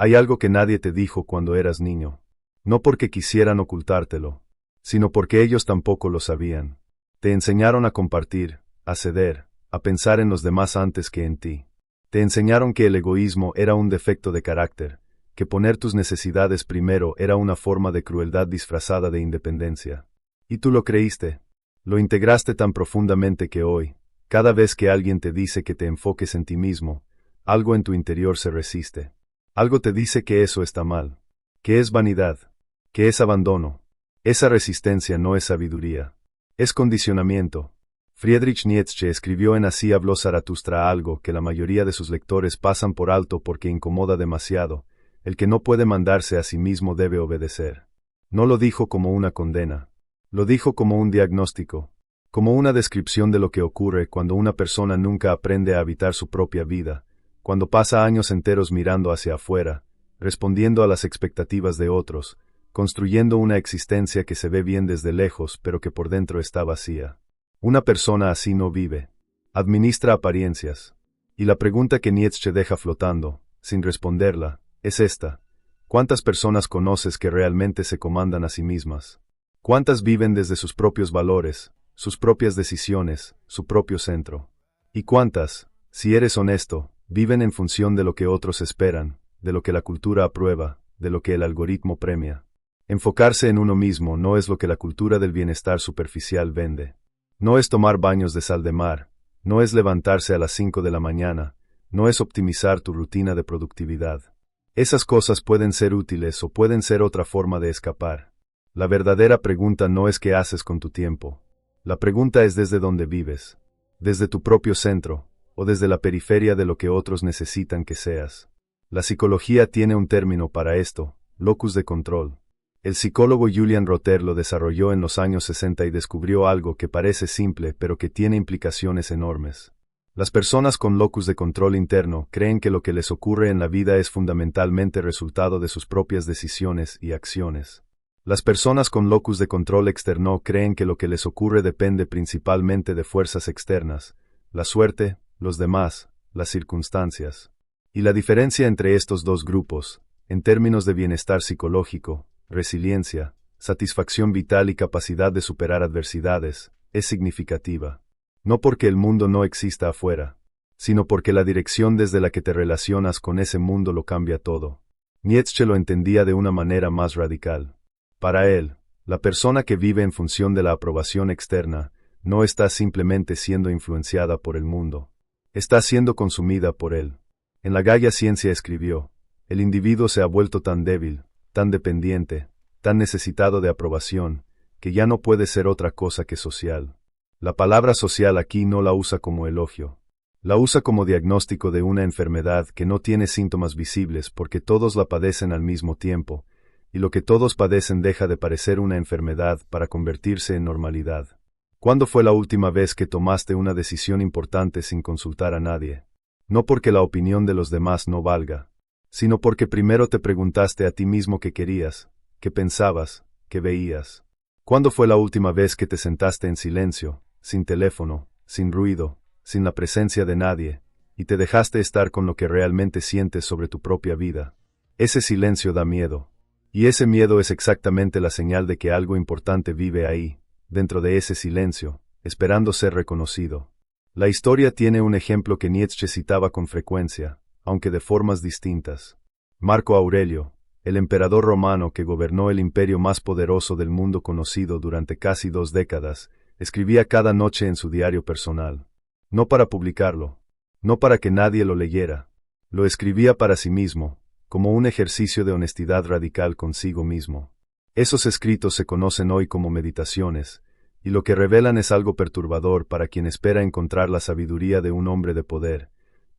Hay algo que nadie te dijo cuando eras niño. No porque quisieran ocultártelo, sino porque ellos tampoco lo sabían. Te enseñaron a compartir, a ceder, a pensar en los demás antes que en ti. Te enseñaron que el egoísmo era un defecto de carácter, que poner tus necesidades primero era una forma de crueldad disfrazada de independencia. Y tú lo creíste. Lo integraste tan profundamente que hoy, cada vez que alguien te dice que te enfoques en ti mismo, algo en tu interior se resiste. Algo te dice que eso está mal, que es vanidad, que es abandono. Esa resistencia no es sabiduría, es condicionamiento. Friedrich Nietzsche escribió en Así habló Zaratustra algo que la mayoría de sus lectores pasan por alto porque incomoda demasiado: el que no puede mandarse a sí mismo debe obedecer. No lo dijo como una condena, lo dijo como un diagnóstico, como una descripción de lo que ocurre cuando una persona nunca aprende a habitar su propia vida, cuando pasa años enteros mirando hacia afuera, respondiendo a las expectativas de otros, construyendo una existencia que se ve bien desde lejos pero que por dentro está vacía. Una persona así no vive. Administra apariencias. Y la pregunta que Nietzsche deja flotando, sin responderla, es esta: ¿cuántas personas conoces que realmente se comandan a sí mismas? ¿Cuántas viven desde sus propios valores, sus propias decisiones, su propio centro? ¿Y cuántas, si eres honesto, viven en función de lo que otros esperan, de lo que la cultura aprueba, de lo que el algoritmo premia? Enfocarse en uno mismo no es lo que la cultura del bienestar superficial vende. No es tomar baños de sal de mar, no es levantarse a las 5 de la mañana, no es optimizar tu rutina de productividad. Esas cosas pueden ser útiles o pueden ser otra forma de escapar. La verdadera pregunta no es qué haces con tu tiempo. La pregunta es desde dónde vives. Desde tu propio centro, o desde la periferia de lo que otros necesitan que seas. La psicología tiene un término para esto: locus de control. El psicólogo Julian Rotter lo desarrolló en los años 60 y descubrió algo que parece simple pero que tiene implicaciones enormes. Las personas con locus de control interno creen que lo que les ocurre en la vida es fundamentalmente resultado de sus propias decisiones y acciones. Las personas con locus de control externo creen que lo que les ocurre depende principalmente de fuerzas externas: la suerte, los demás, las circunstancias. Y la diferencia entre estos dos grupos, en términos de bienestar psicológico, resiliencia, satisfacción vital y capacidad de superar adversidades, es significativa. No porque el mundo no exista afuera, sino porque la dirección desde la que te relacionas con ese mundo lo cambia todo. Nietzsche lo entendía de una manera más radical. Para él, la persona que vive en función de la aprobación externa no está simplemente siendo influenciada por el mundo, está siendo consumida por él. En la Gaia Ciencia escribió: el individuo se ha vuelto tan débil, tan dependiente, tan necesitado de aprobación, que ya no puede ser otra cosa que social. La palabra social aquí no la usa como elogio. La usa como diagnóstico de una enfermedad que no tiene síntomas visibles porque todos la padecen al mismo tiempo, y lo que todos padecen deja de parecer una enfermedad para convertirse en normalidad. ¿Cuándo fue la última vez que tomaste una decisión importante sin consultar a nadie? No porque la opinión de los demás no valga, sino porque primero te preguntaste a ti mismo qué querías, qué pensabas, qué veías. ¿Cuándo fue la última vez que te sentaste en silencio, sin teléfono, sin ruido, sin la presencia de nadie, y te dejaste estar con lo que realmente sientes sobre tu propia vida? Ese silencio da miedo. Y ese miedo es exactamente la señal de que algo importante vive ahí, dentro de ese silencio, esperando ser reconocido. La historia tiene un ejemplo que Nietzsche citaba con frecuencia, aunque de formas distintas. Marco Aurelio, el emperador romano que gobernó el imperio más poderoso del mundo conocido durante casi 2 décadas, escribía cada noche en su diario personal. No para publicarlo, no para que nadie lo leyera. Lo escribía para sí mismo, como un ejercicio de honestidad radical consigo mismo. Esos escritos se conocen hoy como meditaciones, y lo que revelan es algo perturbador para quien espera encontrar la sabiduría de un hombre de poder.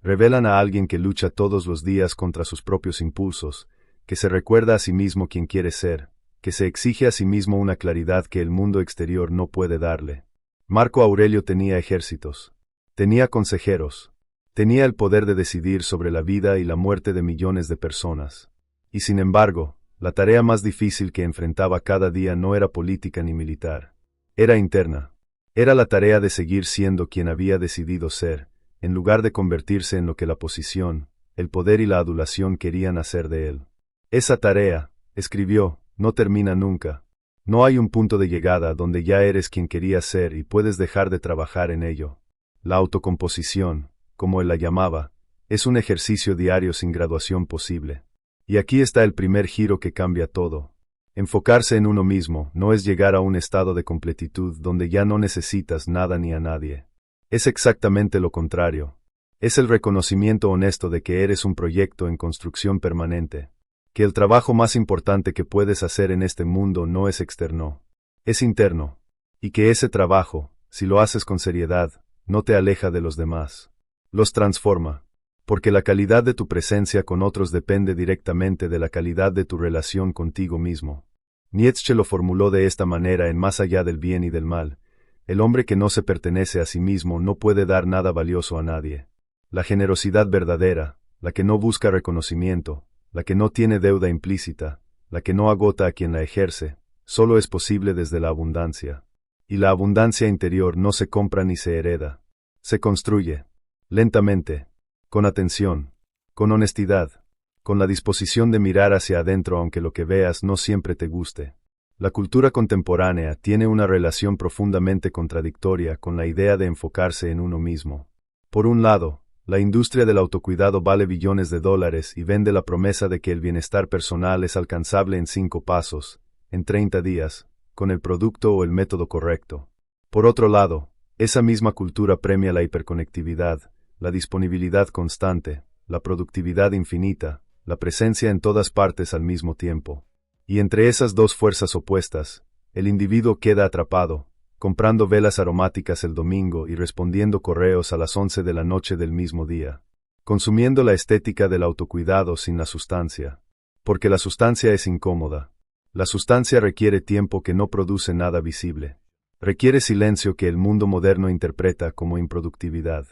Revelan a alguien que lucha todos los días contra sus propios impulsos, que se recuerda a sí mismo quién quiere ser, que se exige a sí mismo una claridad que el mundo exterior no puede darle. Marco Aurelio tenía ejércitos, tenía consejeros, tenía el poder de decidir sobre la vida y la muerte de millones de personas. Y sin embargo, la tarea más difícil que enfrentaba cada día no era política ni militar. Era interna. Era la tarea de seguir siendo quien había decidido ser, en lugar de convertirse en lo que la posición, el poder y la adulación querían hacer de él. Esa tarea, escribió, no termina nunca. No hay un punto de llegada donde ya eres quien querías ser y puedes dejar de trabajar en ello. La autocomposición, como él la llamaba, es un ejercicio diario sin graduación posible. Y aquí está el primer giro que cambia todo. Enfocarse en uno mismo no es llegar a un estado de completitud donde ya no necesitas nada ni a nadie. Es exactamente lo contrario. Es el reconocimiento honesto de que eres un proyecto en construcción permanente. Que el trabajo más importante que puedes hacer en este mundo no es externo, es interno. Y que ese trabajo, si lo haces con seriedad, no te aleja de los demás. Los transforma. Porque la calidad de tu presencia con otros depende directamente de la calidad de tu relación contigo mismo. Nietzsche lo formuló de esta manera en Más allá del bien y del mal. El hombre que no se pertenece a sí mismo no puede dar nada valioso a nadie. La generosidad verdadera, la que no busca reconocimiento, la que no tiene deuda implícita, la que no agota a quien la ejerce, solo es posible desde la abundancia. Y la abundancia interior no se compra ni se hereda. Se construye, lentamente, con atención, con honestidad, con la disposición de mirar hacia adentro aunque lo que veas no siempre te guste. La cultura contemporánea tiene una relación profundamente contradictoria con la idea de enfocarse en uno mismo. Por un lado, la industria del autocuidado vale billones de dólares y vende la promesa de que el bienestar personal es alcanzable en 5 pasos, en 30 días, con el producto o el método correcto. Por otro lado, esa misma cultura premia la hiperconectividad, la disponibilidad constante, la productividad infinita, la presencia en todas partes al mismo tiempo. Y entre esas dos fuerzas opuestas, el individuo queda atrapado, comprando velas aromáticas el domingo y respondiendo correos a las 11 de la noche del mismo día, consumiendo la estética del autocuidado sin la sustancia. Porque la sustancia es incómoda. La sustancia requiere tiempo que no produce nada visible. Requiere silencio que el mundo moderno interpreta como improductividad.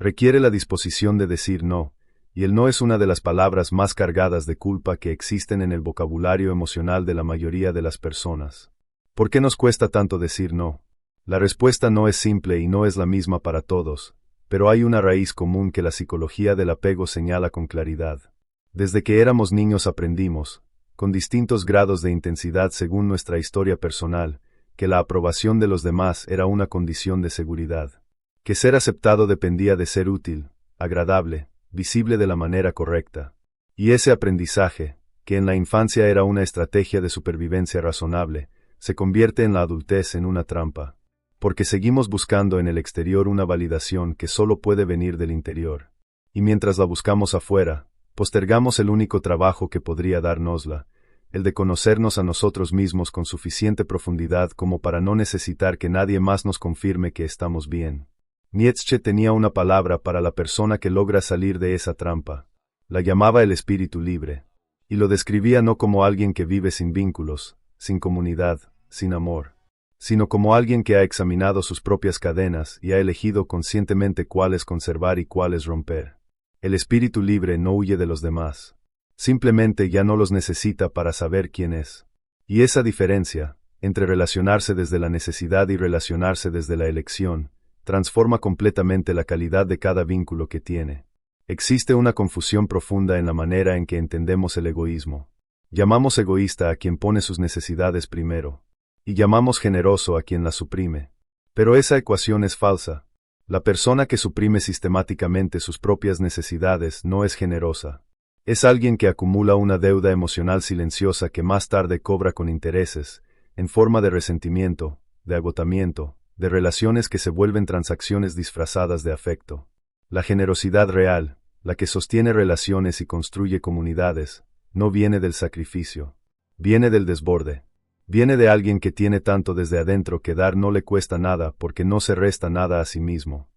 Requiere la disposición de decir no, y el no es una de las palabras más cargadas de culpa que existen en el vocabulario emocional de la mayoría de las personas. ¿Por qué nos cuesta tanto decir no? La respuesta no es simple y no es la misma para todos, pero hay una raíz común que la psicología del apego señala con claridad. Desde que éramos niños aprendimos, con distintos grados de intensidad según nuestra historia personal, que la aprobación de los demás era una condición de seguridad. Que ser aceptado dependía de ser útil, agradable, visible de la manera correcta. Y ese aprendizaje, que en la infancia era una estrategia de supervivencia razonable, se convierte en la adultez en una trampa. Porque seguimos buscando en el exterior una validación que solo puede venir del interior. Y mientras la buscamos afuera, postergamos el único trabajo que podría dárnosla, el de conocernos a nosotros mismos con suficiente profundidad como para no necesitar que nadie más nos confirme que estamos bien. Nietzsche tenía una palabra para la persona que logra salir de esa trampa. La llamaba el espíritu libre. Y lo describía no como alguien que vive sin vínculos, sin comunidad, sin amor, sino como alguien que ha examinado sus propias cadenas y ha elegido conscientemente cuáles conservar y cuáles romper. El espíritu libre no huye de los demás. Simplemente ya no los necesita para saber quién es. Y esa diferencia, entre relacionarse desde la necesidad y relacionarse desde la elección, transforma completamente la calidad de cada vínculo que tiene. Existe una confusión profunda en la manera en que entendemos el egoísmo. Llamamos egoísta a quien pone sus necesidades primero, y llamamos generoso a quien las suprime. Pero esa ecuación es falsa. La persona que suprime sistemáticamente sus propias necesidades no es generosa. Es alguien que acumula una deuda emocional silenciosa que más tarde cobra con intereses, en forma de resentimiento, de agotamiento, de relaciones que se vuelven transacciones disfrazadas de afecto. La generosidad real, la que sostiene relaciones y construye comunidades, no viene del sacrificio. Viene del desborde. Viene de alguien que tiene tanto desde adentro que dar no le cuesta nada porque no se resta nada a sí mismo.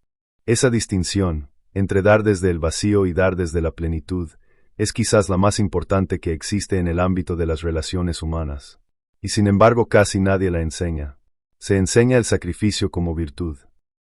Esa distinción, entre dar desde el vacío y dar desde la plenitud, es quizás la más importante que existe en el ámbito de las relaciones humanas. Y sin embargo casi nadie la enseña. Se enseña el sacrificio como virtud.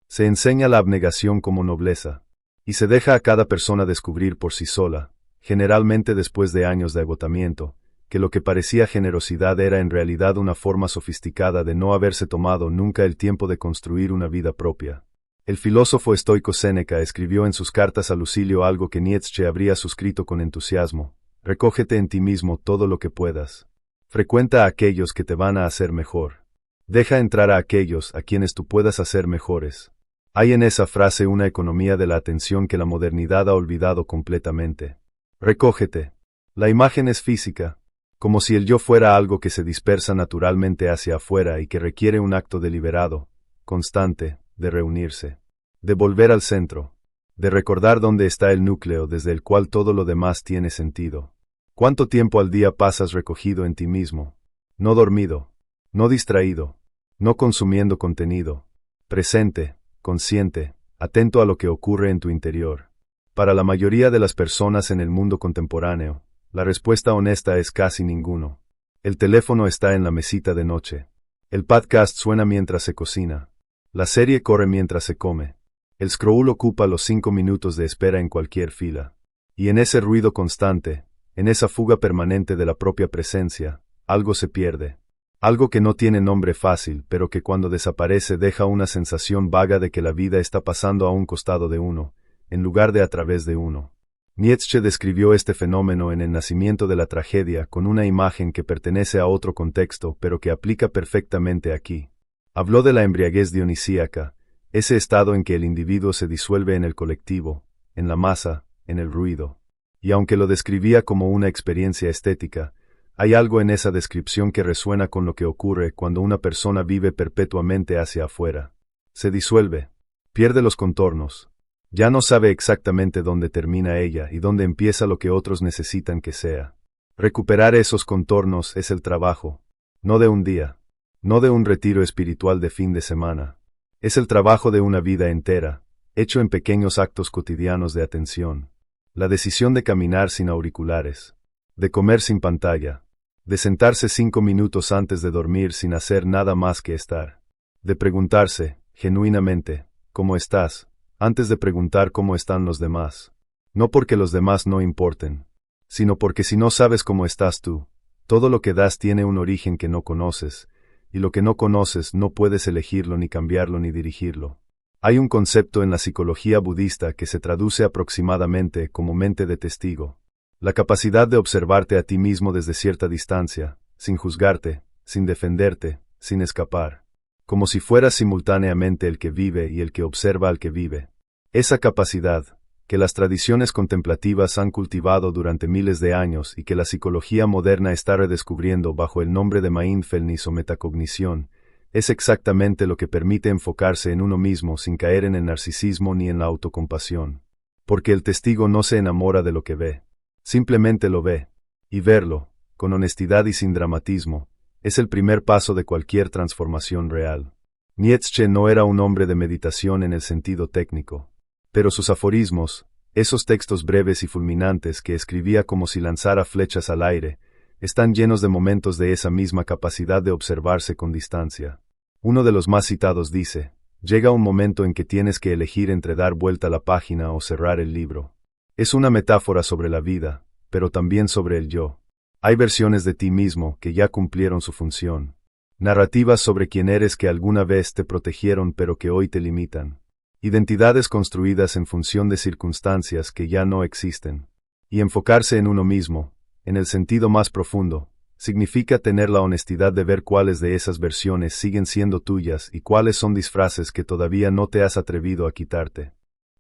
Se enseña la abnegación como nobleza. Y se deja a cada persona descubrir por sí sola, generalmente después de años de agotamiento, que lo que parecía generosidad era en realidad una forma sofisticada de no haberse tomado nunca el tiempo de construir una vida propia. El filósofo estoico Séneca escribió en sus cartas a Lucilio algo que Nietzsche habría suscrito con entusiasmo: recógete en ti mismo todo lo que puedas. Frecuenta a aquellos que te van a hacer mejor. Deja entrar a aquellos a quienes tú puedas hacer mejores. Hay en esa frase una economía de la atención que la modernidad ha olvidado completamente. Recógete. La imagen es física, como si el yo fuera algo que se dispersa naturalmente hacia afuera y que requiere un acto deliberado, constante, de reunirse, de volver al centro, de recordar dónde está el núcleo desde el cual todo lo demás tiene sentido. ¿Cuánto tiempo al día pasas recogido en ti mismo? No dormido, no distraído, no consumiendo contenido, presente, consciente, atento a lo que ocurre en tu interior. Para la mayoría de las personas en el mundo contemporáneo, la respuesta honesta es casi ninguno. El teléfono está en la mesita de noche. El podcast suena mientras se cocina. La serie corre mientras se come. El scroll ocupa los 5 minutos de espera en cualquier fila. Y en ese ruido constante, en esa fuga permanente de la propia presencia, algo se pierde. Algo que no tiene nombre fácil, pero que cuando desaparece deja una sensación vaga de que la vida está pasando a un costado de uno, en lugar de a través de uno. Nietzsche describió este fenómeno en El nacimiento de la tragedia con una imagen que pertenece a otro contexto, pero que aplica perfectamente aquí. Habló de la embriaguez dionisíaca, ese estado en que el individuo se disuelve en el colectivo, en la masa, en el ruido. Y aunque lo describía como una experiencia estética, hay algo en esa descripción que resuena con lo que ocurre cuando una persona vive perpetuamente hacia afuera. Se disuelve, pierde los contornos. Ya no sabe exactamente dónde termina ella y dónde empieza lo que otros necesitan que sea. Recuperar esos contornos es el trabajo, no de un día, no de un retiro espiritual de fin de semana. Es el trabajo de una vida entera, hecho en pequeños actos cotidianos de atención. La decisión de caminar sin auriculares, de comer sin pantalla, de sentarse 5 minutos antes de dormir sin hacer nada más que estar, de preguntarse, genuinamente, ¿cómo estás?, antes de preguntar cómo están los demás. No porque los demás no importen, sino porque si no sabes cómo estás tú, todo lo que das tiene un origen que no conoces, y lo que no conoces no puedes elegirlo ni cambiarlo ni dirigirlo. Hay un concepto en la psicología budista que se traduce aproximadamente como mente de testigo. La capacidad de observarte a ti mismo desde cierta distancia, sin juzgarte, sin defenderte, sin escapar. Como si fueras simultáneamente el que vive y el que observa al que vive. Esa capacidad, que las tradiciones contemplativas han cultivado durante miles de años y que la psicología moderna está redescubriendo bajo el nombre de mindfulness o metacognición, es exactamente lo que permite enfocarse en uno mismo sin caer en el narcisismo ni en la autocompasión. Porque el testigo no se enamora de lo que ve, simplemente lo ve, y verlo, con honestidad y sin dramatismo, es el primer paso de cualquier transformación real. Nietzsche no era un hombre de meditación en el sentido técnico, pero sus aforismos, esos textos breves y fulminantes que escribía como si lanzara flechas al aire, están llenos de momentos de esa misma capacidad de observarse con distancia. Uno de los más citados dice: llega un momento en que tienes que elegir entre dar vuelta a la página o cerrar el libro. Es una metáfora sobre la vida, pero también sobre el yo. Hay versiones de ti mismo que ya cumplieron su función. Narrativas sobre quién eres que alguna vez te protegieron pero que hoy te limitan. Identidades construidas en función de circunstancias que ya no existen. Y enfocarse en uno mismo, en el sentido más profundo, significa tener la honestidad de ver cuáles de esas versiones siguen siendo tuyas y cuáles son disfraces que todavía no te has atrevido a quitarte.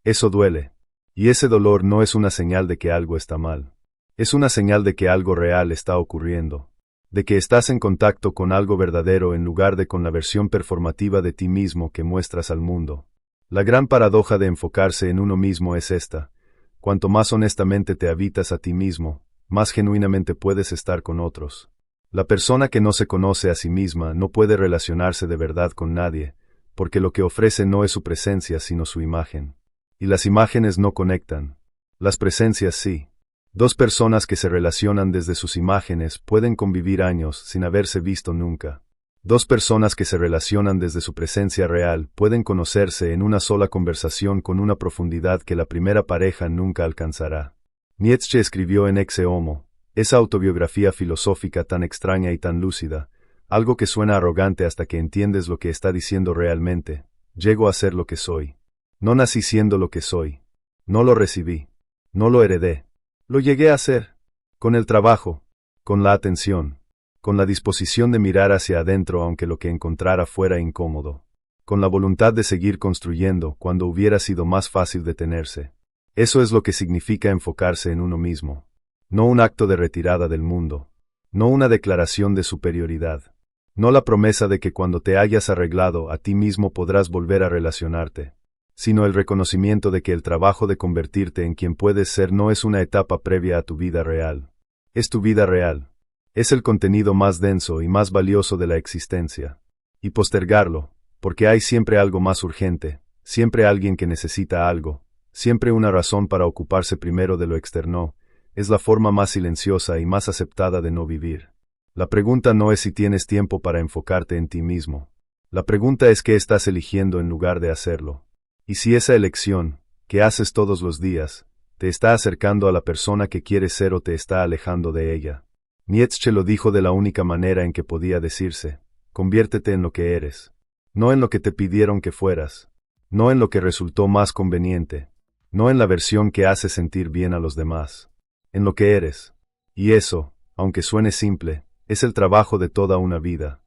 Eso duele. Y ese dolor no es una señal de que algo está mal. Es una señal de que algo real está ocurriendo. De que estás en contacto con algo verdadero en lugar de con la versión performativa de ti mismo que muestras al mundo. La gran paradoja de enfocarse en uno mismo es esta: cuanto más honestamente te habitas a ti mismo, más genuinamente puedes estar con otros. La persona que no se conoce a sí misma no puede relacionarse de verdad con nadie, porque lo que ofrece no es su presencia sino su imagen. Y las imágenes no conectan. Las presencias sí. Dos personas que se relacionan desde sus imágenes pueden convivir años sin haberse visto nunca. Dos personas que se relacionan desde su presencia real pueden conocerse en una sola conversación con una profundidad que la primera pareja nunca alcanzará. Nietzsche escribió en Exe Homo, esa autobiografía filosófica tan extraña y tan lúcida, algo que suena arrogante hasta que entiendes lo que está diciendo realmente: llego a ser lo que soy. No nací siendo lo que soy. No lo recibí. No lo heredé. Lo llegué a ser. Con el trabajo. Con la atención. Con la disposición de mirar hacia adentro aunque lo que encontrara fuera incómodo. Con la voluntad de seguir construyendo cuando hubiera sido más fácil detenerse. Eso es lo que significa enfocarse en uno mismo. No un acto de retirada del mundo. No una declaración de superioridad. No la promesa de que cuando te hayas arreglado a ti mismo podrás volver a relacionarte. Sino el reconocimiento de que el trabajo de convertirte en quien puedes ser no es una etapa previa a tu vida real. Es tu vida real. Es el contenido más denso y más valioso de la existencia. Y postergarlo, porque hay siempre algo más urgente, siempre alguien que necesita algo, siempre una razón para ocuparse primero de lo externo, es la forma más silenciosa y más aceptada de no vivir. La pregunta no es si tienes tiempo para enfocarte en ti mismo. La pregunta es qué estás eligiendo en lugar de hacerlo. Y si esa elección, que haces todos los días, te está acercando a la persona que quieres ser o te está alejando de ella. Nietzsche lo dijo de la única manera en que podía decirse: conviértete en lo que eres. No en lo que te pidieron que fueras. No en lo que resultó más conveniente. No en la versión que hace sentir bien a los demás. En lo que eres. Y eso, aunque suene simple, es el trabajo de toda una vida.